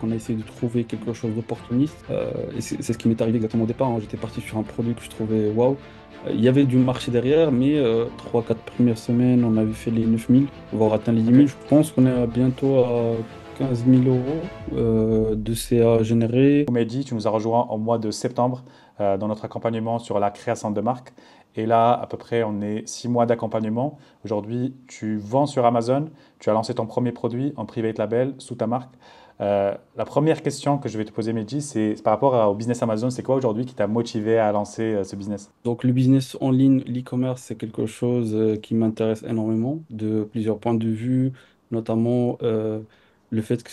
On a essayé de trouver quelque chose d'opportuniste. Et c'est ce qui m'est arrivé exactement au départ, hein. J'étais parti sur un produit que je trouvais waouh. Il y avait du marché derrière, mais 3-4 premières semaines, on avait fait les 9 000, voire atteint les 10 000. Ok. Je pense qu'on est bientôt à 15 000 € de CA générés. Mehdi, tu nous as rejoint au mois de septembre dans notre accompagnement sur la création de marque. Et là, à peu près, on est 6 mois d'accompagnement. Aujourd'hui, tu vends sur Amazon, tu as lancé ton premier produit en private label sous ta marque. La première question que je vais te poser, Mehdi, c'est par rapport au business Amazon. C'est quoi aujourd'hui qui t'a motivé à lancer ce business? Donc le business en ligne, l'e-commerce, c'est quelque chose qui m'intéresse énormément de plusieurs points de vue, notamment le fait que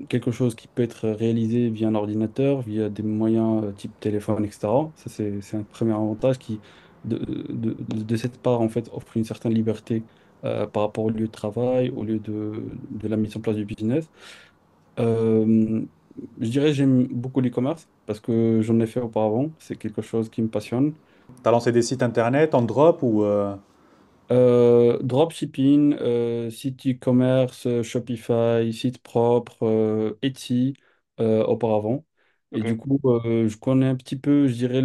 quelque chose qui peut être réalisé via un ordinateur, via des moyens type téléphone, etc. Ça, c'est un premier avantage qui, de cette part, en fait, offre une certaine liberté par rapport au lieu de travail, au lieu de la mise en place du business. Euh, je dirais j'aime beaucoup l'e-commerce parce que j'en ai fait auparavant. C'est quelque chose qui me passionne. Tu as lancé des sites internet en drop ou Dropshipping, site e-commerce, Shopify, site propre, Etsy auparavant. Et Ok. du coup, je connais un petit peu, je dirais,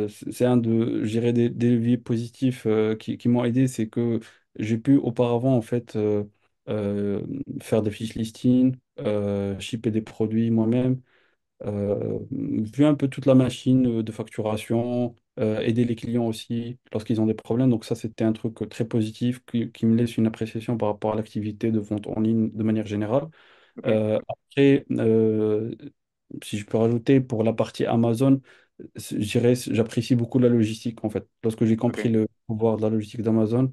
c'est un je dirais des leviers positifs qui m'ont aidé. C'est que j'ai pu auparavant, en fait, euh, faire des fiches listing, shipper des produits moi-même. Vu un peu toute la machine de facturation, aider les clients aussi lorsqu'ils ont des problèmes. Donc ça, c'était un truc très positif qui me laisse une appréciation par rapport à l'activité de vente en ligne de manière générale. Ok. Après, si je peux rajouter pour la partie Amazon, je dirais, j'apprécie beaucoup la logistique en fait. Lorsque j'ai compris Ok. le pouvoir de la logistique d'Amazon,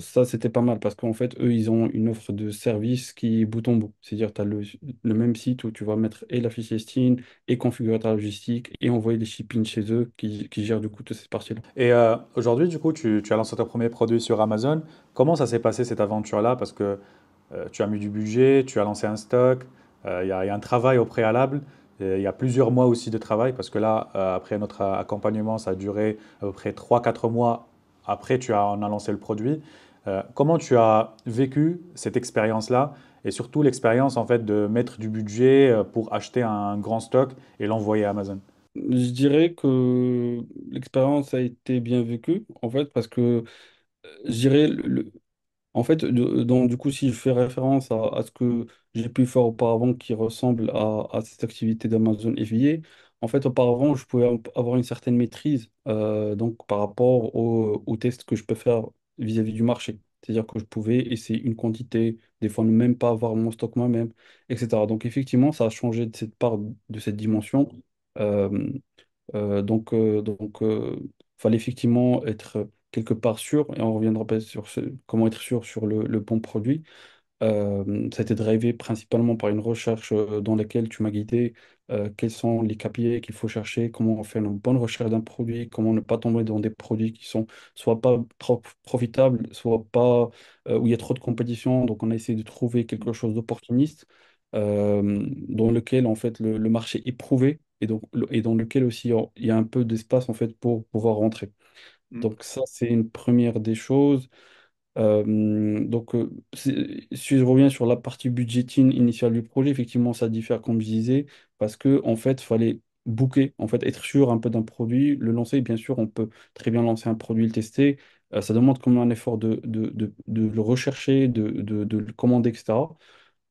ça, c'était pas mal parce qu'en fait, eux, ils ont une offre de service qui est bout en bout. C'est-à-dire, tu as le même site où tu vas mettre et la fiche listing et configurer ta logistique et envoyer les shipping chez eux qui gèrent du coup toute cette partie-là. Et aujourd'hui, du coup, tu as lancé ton premier produit sur Amazon. Comment ça s'est passé cette aventure-là? Parce que tu as mis du budget, tu as lancé un stock, il y a un travail au préalable, et il y a plusieurs mois aussi de travail, parce que là, après notre accompagnement, ça a duré à peu près 3 4 mois après on a lancé le produit. Comment tu as vécu cette expérience-là et surtout l'expérience en fait de mettre du budget pour acheter un grand stock et l'envoyer à Amazon? Je dirais que l'expérience a été bien vécue, en fait, parce que je dirais, en fait, donc, du coup, si je fais référence à ce que j'ai pu faire auparavant qui ressemble à cette activité d'Amazon FBA, en fait, auparavant, je pouvais avoir une certaine maîtrise donc, par rapport aux tests que je peux faire vis-à-vis du marché. C'est-à-dire que je pouvais essayer une quantité, des fois ne même pas avoir mon stock moi-même, etc. Donc, effectivement, ça a changé de cette part, de cette dimension. Euh, fallait effectivement être quelque part sûr, et on reviendra peut-être sur comment être sûr sur le bon produit. Ça a été drivé principalement par une recherche dans laquelle tu m'as guidé, quels sont les KPI qu'il faut chercher, comment on fait une bonne recherche d'un produit, comment ne pas tomber dans des produits qui sont soit pas trop profitables, soit pas où il y a trop de compétition. Donc on a essayé de trouver quelque chose d'opportuniste dans lequel en fait le marché est prouvé et dans lequel aussi il y a un peu d'espace en fait pour pouvoir rentrer. Mm. Donc ça, c'est une première des choses. Si je reviens sur la partie budgeting initiale du projet, effectivement, ça diffère, comme je disais, parce que en fait, fallait booker, en fait, être sûr un peu d'un produit, le lancer. Bien sûr, on peut très bien lancer un produit, le tester. Ça demande quand même un effort de le rechercher, de le commander, etc.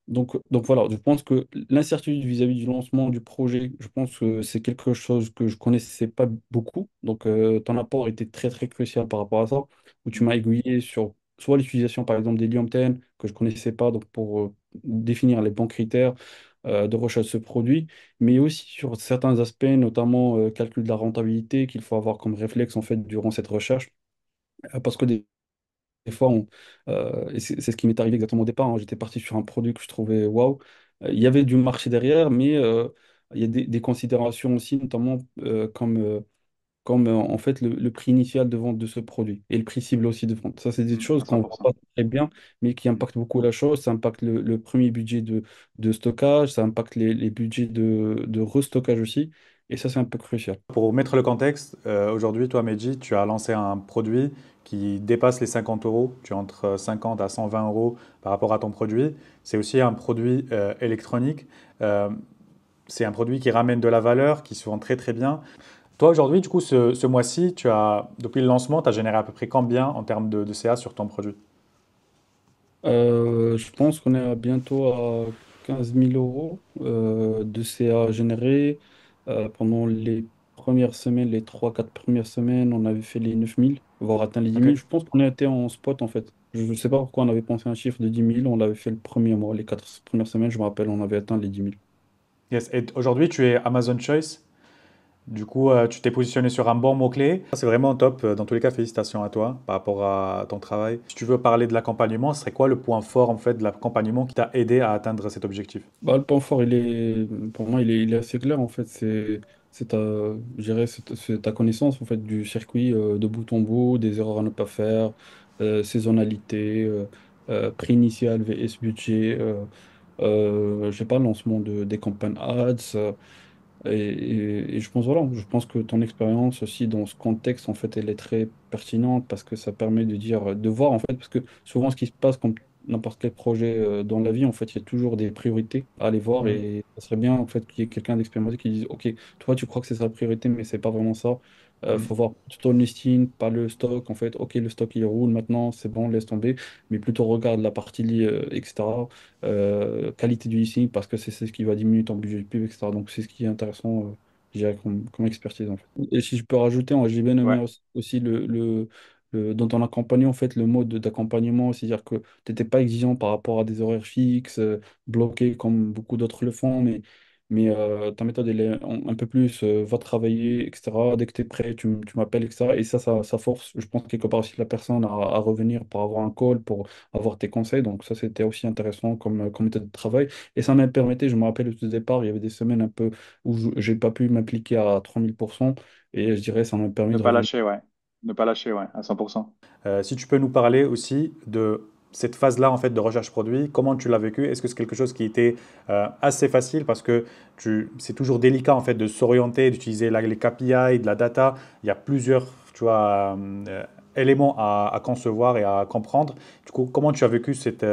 Donc voilà, je pense que l'incertitude vis-à-vis du lancement du projet, je pense que c'est quelque chose que je connaissais pas beaucoup. Donc ton apport était très très crucial par rapport à ça, où tu Mm. m'as aiguillé sur soit l'utilisation par exemple des Liom 10 que je connaissais pas, donc pour définir les bons critères de recherche de ce produit, mais aussi sur certains aspects, notamment calcul de la rentabilité qu'il faut avoir comme réflexe en fait durant cette recherche. Parce que des fois, et c'est ce qui m'est arrivé exactement au départ, hein. J'étais parti sur un produit que je trouvais waouh. Il y avait du marché derrière, mais il y a des considérations aussi, notamment comme en fait le prix initial de vente de ce produit et le prix cible aussi de vente. Ça, c'est des Mm. choses À cent qu'on ne voit pour cent. pas très bien, mais qui impactent beaucoup la chose. Ça impacte le premier budget de stockage, ça impacte les budgets de restockage aussi. Et ça, c'est un peu crucial. Pour mettre le contexte, aujourd'hui, toi, Mehdi, tu as lancé un produit qui dépasse les 50 euros. Tu es entre 50 à 120 euros par rapport à ton produit. C'est aussi un produit électronique. Euh, c'est un produit qui ramène de la valeur, qui se vend très très bien. Toi, aujourd'hui, du coup, ce mois-ci, depuis le lancement, tu as généré à peu près combien en termes de CA sur ton produit? Je pense qu'on est bientôt à 15 000 euros de CA générés. Pendant les premières semaines, les trois quatre premières semaines, on avait fait les 9 000, voire atteint les 10 Ok. 000. Je pense qu'on était en spot en fait. Je ne sais pas pourquoi on avait pensé à un chiffre de 10 000. On l'avait fait le premier mois. Les 4 premières semaines, je me rappelle, on avait atteint les 10 000. Yes. Et aujourd'hui, tu es Amazon Choice. Du coup, tu t'es positionné sur un bon mot-clé. C'est vraiment top. Dans tous les cas, félicitations à toi par rapport à ton travail. Si tu veux parler de l'accompagnement, ce serait quoi le point fort en fait de l'accompagnement qui t'a aidé à atteindre cet objectif? Bah, le point fort, pour moi, il est assez clair en fait. C'est ta, je dirais, c'est ta connaissance en fait du circuit de bout en bout, des erreurs à ne pas faire, saisonnalité, prix initial vs budget, je sais pas, lancement des campagnes ads. Et je pense, voilà, je pense que ton expérience aussi dans ce contexte, en fait, elle est très pertinente parce que ça permet de dire, de voir, en fait, parce que souvent, ce qui se passe, comme n'importe quel projet dans la vie, en fait, il y a toujours des priorités à aller voir Mhm. et ça serait bien, en fait, qu'il y ait quelqu'un d'expérimenté qui dise, OK, toi, tu crois que c'est sa priorité, mais c'est pas vraiment ça. Mhm. Faut voir ton listing, pas le stock, en fait. OK, le stock, il roule maintenant, c'est bon, laisse tomber, mais plutôt regarde la partie, etc. Qualité du listing parce que c'est ce qui va diminuer ton budget de pub, etc. Donc c'est ce qui est intéressant, je dirais, comme expertise en fait. Et si je peux rajouter, j'ai bien aimé Ouais. aussi dans ton accompagnement, en fait, le mode d'accompagnement, c'est-à-dire que tu n'étais pas exigeant par rapport à des horaires fixes, bloqués comme beaucoup d'autres le font, mais ta méthode, elle est un peu plus, va travailler, etc. Dès que tu es prêt, tu m'appelles, etc. Et ça force, je pense, quelque part aussi la personne à revenir pour avoir un call, pour avoir tes conseils. Donc ça, c'était aussi intéressant comme méthode de travail. Et ça m'a permis, je me rappelle au tout départ, il y avait des semaines un peu où j'ai pas pu m'impliquer à 3000%. Et je dirais, ça m'a permis Ne de pas revenir. lâcher, ouais. Ne pas lâcher, ouais, à 100%. Si tu peux nous parler aussi de cette phase-là en fait de recherche produit, comment tu l'as vécu? Est-ce que c'est quelque chose qui était assez facile parce que c'est toujours délicat en fait de s'orienter, d'utiliser les KPI, de la data. Il y a plusieurs, tu vois, éléments à concevoir et à comprendre. Du coup, comment tu as vécu cette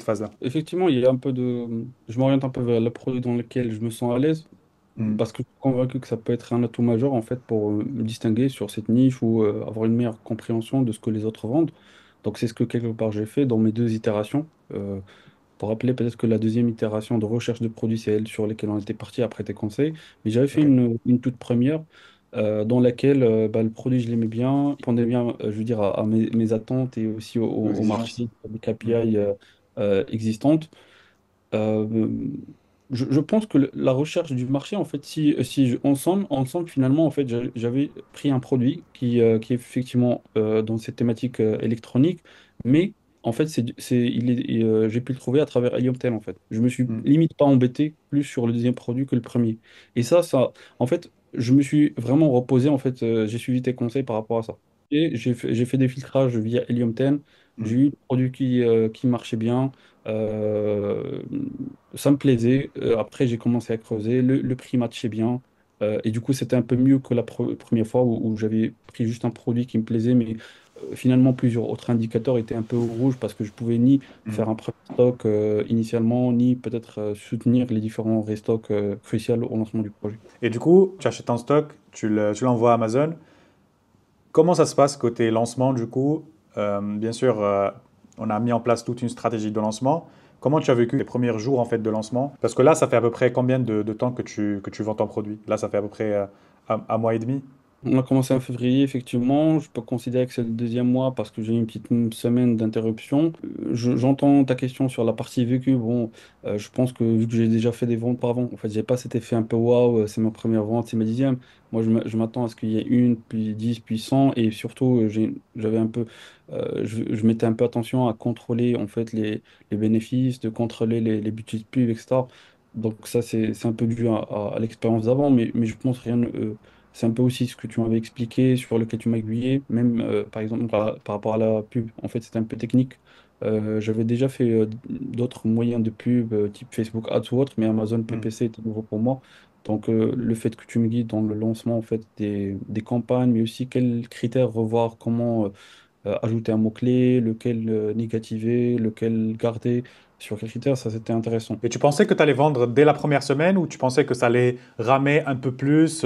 phase-là? Effectivement, il y a un peu de. Je m'oriente un peu vers le produit dans lequel je me sens à l'aise. Mhm. Parce que je suis convaincu que ça peut être un atout majeur en fait pour me distinguer sur cette niche ou avoir une meilleure compréhension de ce que les autres vendent. Donc c'est ce que quelque part j'ai fait dans mes deux itérations. Pour rappeler peut-être que la deuxième itération de recherche de produits, c'est elle sur laquelle on était parti après tes conseils. Mais j'avais fait Ok. une toute première dans laquelle bah, le produit, je l'aimais bien, il répondait bien, je veux dire, à mes attentes et aussi Aux au exigences. marché, des Mhm. KPI existantes. Euh, je pense que la recherche du marché, en fait, ensemble, finalement, en fait, j'avais pris un produit qui est effectivement dans cette thématique électronique, mais en fait, j'ai pu le trouver à travers Helium 10, en fait. Je me suis Mhm. limite pas embêté plus sur le deuxième produit que le premier. Et en fait, je me suis vraiment reposé, en fait, j'ai suivi tes conseils par rapport à ça. Et j'ai fait des filtrages via Helium 10. J'ai Mhm. eu des produits qui marchaient bien. Euh, Ça me plaisait. Après, j'ai commencé à creuser. Le prix matchait bien. Et du coup, c'était un peu mieux que la première fois où j'avais pris juste un produit qui me plaisait, mais finalement, plusieurs autres indicateurs étaient un peu au rouge parce que je pouvais ni Mhm. faire un premier stock initialement, ni peut-être soutenir les différents restocks cruciaux au lancement du projet. Et du coup, tu achètes en stock, tu l'envoies à Amazon. Comment ça se passe côté lancement du coup? Bien sûr, on a mis en place toute une stratégie de lancement. Comment tu as vécu les premiers jours en fait de lancement? Parce que là, ça fait à peu près combien de temps que tu vends ton produit? Là, ça fait à peu près un mois et demi. On a commencé en février, effectivement. Je peux considérer que c'est le deuxième mois parce que j'ai eu une petite semaine d'interruption. J'entends ta question sur la partie vécue. Bon, je pense que vu que j'ai déjà fait des ventes par avant, en fait, j'ai pas cet effet un peu waouh, c'est ma première vente, c'est ma dixième. Moi, je m'attends à ce qu'il y ait une, puis 10, puis 100. Et surtout, j'avais un peu, je mettais un peu attention à contrôler en fait les bénéfices, de contrôler les budgets de pub, etc. Donc ça, c'est un peu dû à l'expérience d'avant, mais je pense rien. C'est un peu aussi ce que tu m'avais expliqué, sur lequel tu m'as aiguillé, même par exemple par rapport à la pub. En fait, c'était un peu technique. J'avais déjà fait d'autres moyens de pub, type Facebook Ads ou autre, mais Amazon Hmm. PPC était nouveau pour moi. Donc, le fait que tu me guides dans le lancement en fait, des campagnes, mais aussi quels critères revoir, comment ajouter un mot-clé, lequel négativer, lequel garder, sur quels critères, ça c'était intéressant. Et tu pensais que tu allais vendre dès la première semaine ou tu pensais que ça allait ramer un peu plus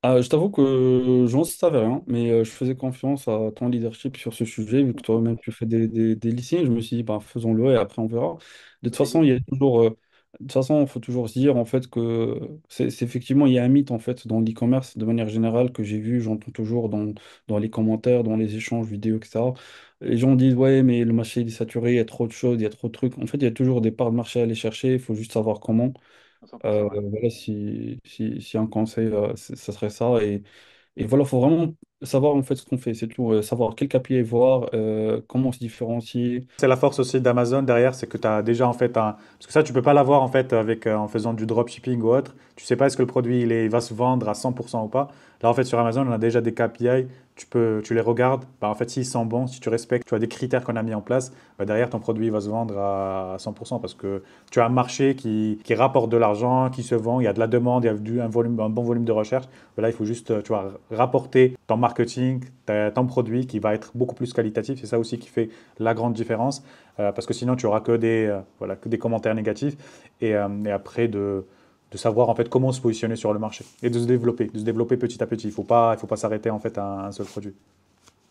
Je t'avoue que je n'en savais rien, mais je faisais confiance à ton leadership sur ce sujet, vu que toi-même tu fais des listings. Je me suis dit, bah, faisons-le et après on verra. De toute façon, il y a toujours, de toute façon, il faut toujours se dire en fait que effectivement, il y a un mythe en fait dans l'e-commerce de manière générale que j'ai vu, j'entends toujours dans les commentaires, dans les échanges vidéo, etc. Les gens disent, ouais, mais le marché il est saturé, il y a trop de choses, il y a trop de trucs. En fait, il y a toujours des parts de marché à aller chercher, il faut juste savoir comment. 100%, ouais. Voilà, si un conseil, ça serait ça. Et voilà, il faut vraiment savoir en fait ce qu'on fait, c'est tout. Savoir quel KPI voir, comment se différencier. C'est la force aussi d'Amazon derrière, c'est que tu as déjà en fait un... Parce que ça, tu peux pas l'avoir en fait avec, en faisant du dropshipping ou autre. Tu sais pas est-ce que le produit il va se vendre à 100% ou pas. Là, en fait, sur Amazon, on a déjà des KPI. Tu les regardes. Bah, en fait, s'ils sont bons, si tu respectes, tu as des critères qu'on a mis en place, bah, derrière, ton produit il va se vendre à 100% parce que tu as un marché qui rapporte de l'argent, qui se vend, il y a de la demande, il y a un bon volume de recherche. Bah, là, il faut juste tu vois, rapporter ton marketing, ton produit qui va être beaucoup plus qualitatif. C'est ça aussi qui fait la grande différence, parce que sinon tu auras voilà, que des commentaires négatifs, et après de savoir en fait comment se positionner sur le marché et de se développer petit à petit. Il faut pas s'arrêter en fait à un seul produit.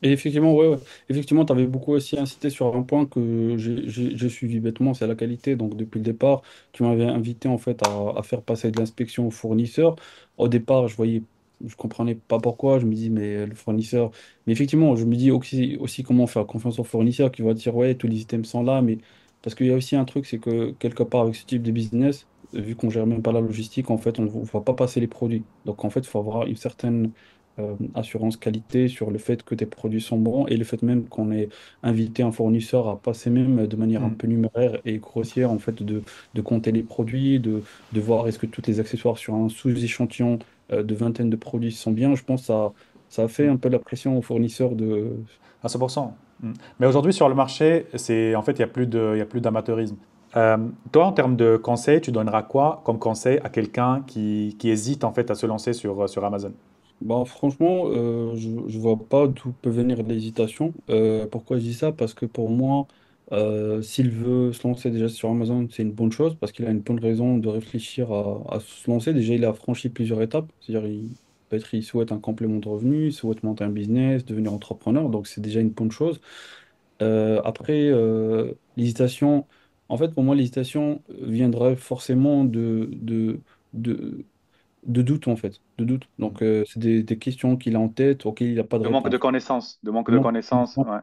Et effectivement, ouais, ouais. Effectivement, tu avais beaucoup aussi insisté sur un point que j'ai suivi bêtement, c'est la qualité. Donc, depuis le départ, tu m'avais invité en fait à faire passer de l'inspection au fournisseur. Au départ, je comprenais pas pourquoi. Je me dis, mais le fournisseur. Mais effectivement, je me dis aussi comment faire confiance au fournisseur qui va dire, ouais, tous les items sont là. Mais parce qu'il y a aussi un truc, c'est que quelque part, avec ce type de business, vu qu'on gère même pas la logistique, en fait, on ne va pas passer les produits. Donc, en fait, il faut avoir une certaine assurance qualité sur le fait que tes produits sont bons et le fait même qu'on ait invité un fournisseur à passer même de manière un Mm. peu numéraire et grossière en fait de compter les produits, de voir est-ce que tous les accessoires sur un sous-échantillon de vingtaine de produits sont bien. Je pense que ça a fait Mm. un peu la pression aux fournisseurs de... À 100%. Mm. Mais aujourd'hui sur le marché, en fait il y a plus d'amateurisme. Toi, en termes de conseils, tu donneras quoi comme conseil à quelqu'un qui hésite en fait à se lancer sur Amazon? Bah, franchement, je vois pas d'où peut venir l'hésitation. Pourquoi je dis ça? Parce que pour moi, s'il veut se lancer déjà sur Amazon, c'est une bonne chose parce qu'il a une bonne raison de réfléchir à se lancer. Déjà, il a franchi plusieurs étapes. C'est-à-dire, peut-être il souhaite un complément de revenus, il souhaite monter un business, devenir entrepreneur. Donc, c'est déjà une bonne chose. Après, l'hésitation, en fait, pour moi, l'hésitation viendra forcément de, de doute en fait, de doute. Mm. Donc c'est des questions qu'il a en tête auxquelles il n'a pas de De manque de réponse. connaissances, de manque Il de manque de connaissances, connaissances.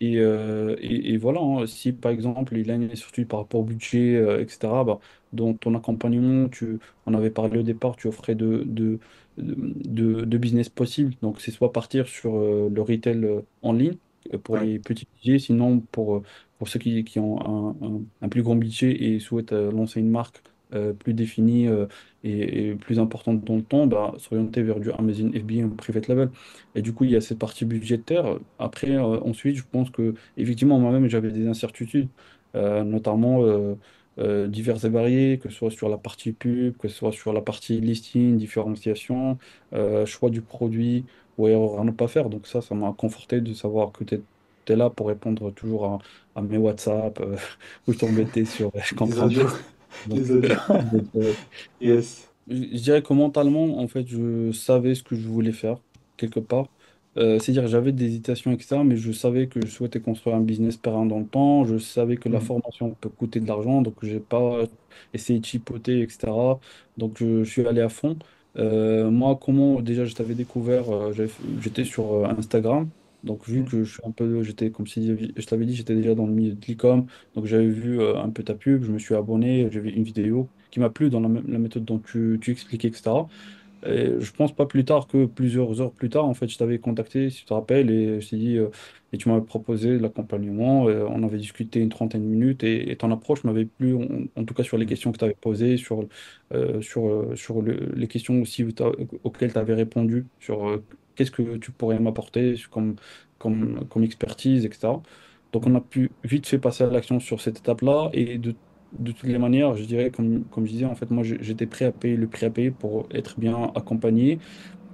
ouais. Et voilà, hein, si par exemple il a une incertitude par rapport au budget, etc., bah, dans ton accompagnement, on avait parlé au départ, tu offrais de business possibles. Donc c'est soit partir sur le retail en ligne pour Oui, les petits budgets, sinon pour ceux qui ont un plus grand budget et souhaitent lancer une marque plus définie et plus importante dans le temps, bah, s'orienter vers du Amazon FBA en private label. Et du coup, il y a cette partie budgétaire. Après, ensuite, je pense que, effectivement, moi-même, j'avais des incertitudes, notamment diverses et variées, que ce soit sur la partie pub, que ce soit sur la partie listing, différenciation, choix du produit ou erreur à ne pas faire. Donc ça m'a conforté de savoir que tu es là pour répondre toujours à mes WhatsApp, où je t'embêtais sur compte les audios, rendu. Donc, les audios. et Yes. je dirais que mentalement, en fait, je savais ce que je voulais faire, quelque part. C'est-à-dire, j'avais des hésitations, etc., mais je savais que je souhaitais construire un business pérenne dans le temps. Je savais que la Mm. formation peut coûter de l'argent, donc j'ai pas essayé de chipoter, etc. Donc, je suis allé à fond. Moi, comment déjà je t'avais découvert, j'étais sur Instagram. Donc, vu Mm. que je suis un peu, j'étais, comme si je t'avais dit, j'étais déjà dans le milieu de l'e-com. Donc, j'avais vu un peu ta pub, je me suis abonné, j'ai vu une vidéo qui m'a plu dans la méthode dont tu expliquais, etc. Et je pense pas plus tard que plusieurs heures plus tard, en fait, je t'avais contacté, si tu te rappelles, et je t'ai dit, et tu m'avais proposé l'accompagnement. On avait discuté une trentaine de minutes et ton approche m'avait plu, en tout cas sur les Mm. questions que tu avais posées, sur les questions aussi auxquelles tu avais répondu, sur qu'est-ce que tu pourrais m'apporter comme expertise, etc. Donc, on a pu vite fait passer à l'action sur cette étape-là. Et de toutes les manières, je dirais, comme je disais, en fait, moi, j'étais prêt à payer le prix à payer pour être bien accompagné.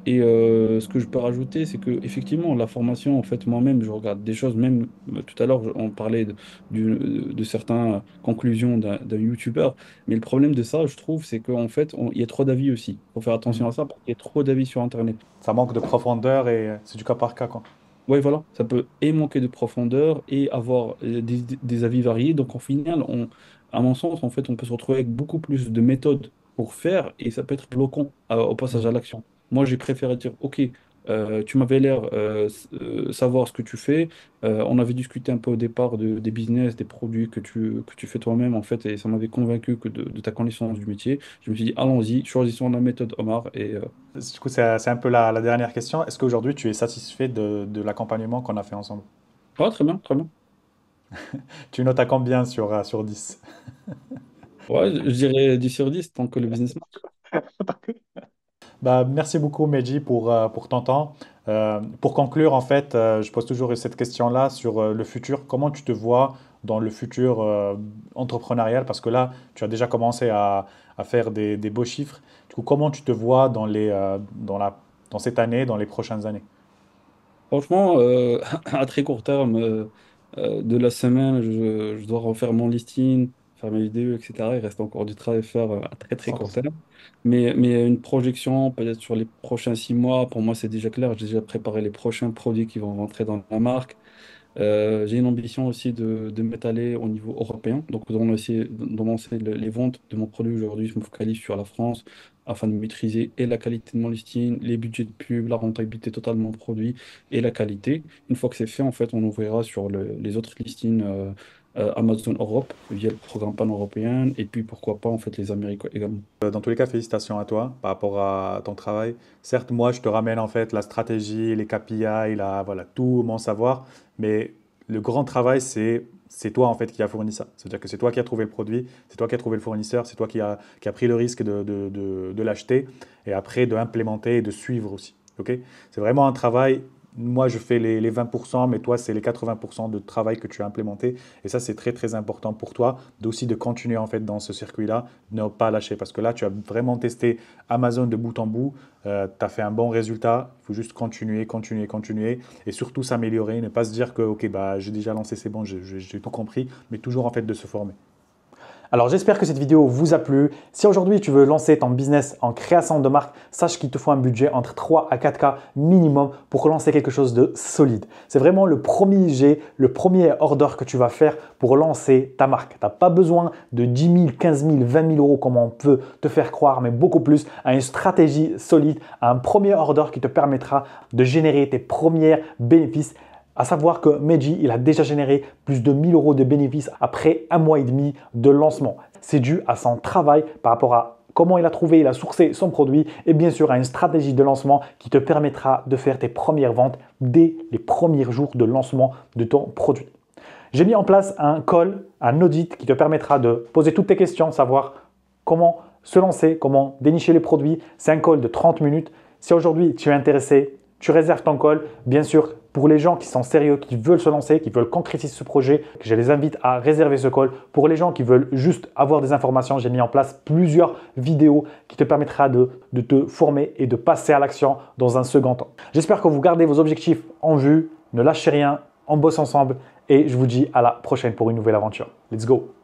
Et ce que je peux rajouter, c'est que effectivement, la formation, en fait, moi-même, je regarde des choses, même tout à l'heure, on parlait de certaines conclusions d'un YouTuber, mais le problème de ça, je trouve, c'est qu'en fait, il y a trop d'avis aussi. Il faut faire attention Mhm. à ça parce qu'il y a trop d'avis sur Internet. Ça manque de profondeur et c'est du cas par cas, quoi. Oui, voilà, ça peut et manquer de profondeur et avoir des avis variés. Donc, en final, à mon sens, en fait, on peut se retrouver avec beaucoup plus de méthodes pour faire et ça peut être bloquant au passage Mhm. à l'action. Moi, j'ai préféré dire, OK, tu m'avais l'air savoir ce que tu fais. On avait discuté un peu au départ des business, des produits que tu fais toi-même, en fait, et ça m'avait convaincu que de ta connaissance du métier. Je me suis dit, allons-y, choisissons la méthode Omar et Du coup, c'est un peu la dernière question. Est-ce qu'aujourd'hui, tu es satisfait de l'accompagnement qu'on a fait ensemble? ah, très bien, très bien. Tu notes à combien sur 10? Ouais, je dirais 10 sur 10 tant que le business marche. Bah, merci beaucoup, Meji, pour ton temps. Pour conclure, en fait, je pose toujours cette question-là sur le futur. Comment tu te vois dans le futur entrepreneurial? Parce que là, tu as déjà commencé à faire des beaux chiffres. Du coup, comment tu te vois dans cette année, dans les prochaines années? Franchement, à très court terme de la semaine, je dois refaire mon listing, faire mes vidéos, etc. Il reste encore du travail à faire à très très court 100%. terme. Mais une projection peut-être sur les prochains 6 mois, pour moi c'est déjà clair. J'ai déjà préparé les prochains produits qui vont rentrer dans la marque. J'ai une ambition aussi de m'étaler au niveau européen. Donc, de lancer les ventes de mon produit aujourd'hui. Je me focalise sur la France afin de maîtriser et la qualité de mon listing, les budgets de pub, la rentabilité totalement produit et la qualité. Une fois que c'est fait, en fait, on ouvrira sur les autres listings Amazon Europe via le programme pan-européen et puis pourquoi pas en fait les Américains également. Dans tous les cas, félicitations à toi par rapport à ton travail. Certes, moi, je te ramène en fait la stratégie, les KPI, voilà, tout mon savoir, mais le grand travail, c'est toi en fait qui a fourni ça. C'est-à-dire que c'est toi qui as trouvé le produit, c'est toi qui as trouvé le fournisseur, c'est toi qui a pris le risque de l'acheter et après de implémenter et de suivre aussi. Ok? C'est vraiment un travail. Moi, je fais les 20%, mais toi, c'est les 80% de travail que tu as implémenté. Et ça, c'est très, très important pour toi d'aussi de continuer en fait dans ce circuit-là, de ne pas lâcher. Parce que là, tu as vraiment testé Amazon de bout en bout, tu as fait un bon résultat. Il faut juste continuer, continuer, continuer et surtout s'améliorer. Ne pas se dire que, OK, bah, j'ai déjà lancé, c'est bon, j'ai tout compris, mais toujours en fait de se former. Alors j'espère que cette vidéo vous a plu. Si aujourd'hui tu veux lancer ton business en création de marque, sache qu'il te faut un budget entre 3 à 4K minimum pour lancer quelque chose de solide. C'est vraiment le premier jet, le premier order que tu vas faire pour lancer ta marque. Tu n'as pas besoin de 10 000, 15 000, 20 000 euros comme on peut te faire croire, mais beaucoup plus à une stratégie solide, à un premier order qui te permettra de générer tes premiers bénéfices. À savoir que Meji, il a déjà généré plus de 1000 euros de bénéfices après un mois et demi de lancement. C'est dû à son travail par rapport à comment il a sourcé son produit et bien sûr à une stratégie de lancement qui te permettra de faire tes premières ventes dès les premiers jours de lancement de ton produit. J'ai mis en place un call, un audit qui te permettra de poser toutes tes questions, savoir comment se lancer, comment dénicher les produits. C'est un call de 30 minutes. Si aujourd'hui tu es intéressé, tu réserves ton call. Bien sûr, pour les gens qui sont sérieux, qui veulent se lancer, qui veulent concrétiser ce projet, je les invite à réserver ce call. Pour les gens qui veulent juste avoir des informations, j'ai mis en place plusieurs vidéos qui te permettra de te former et de passer à l'action dans un second temps. J'espère que vous gardez vos objectifs en vue. Ne lâchez rien, on bosse ensemble et je vous dis à la prochaine pour une nouvelle aventure. Let's go!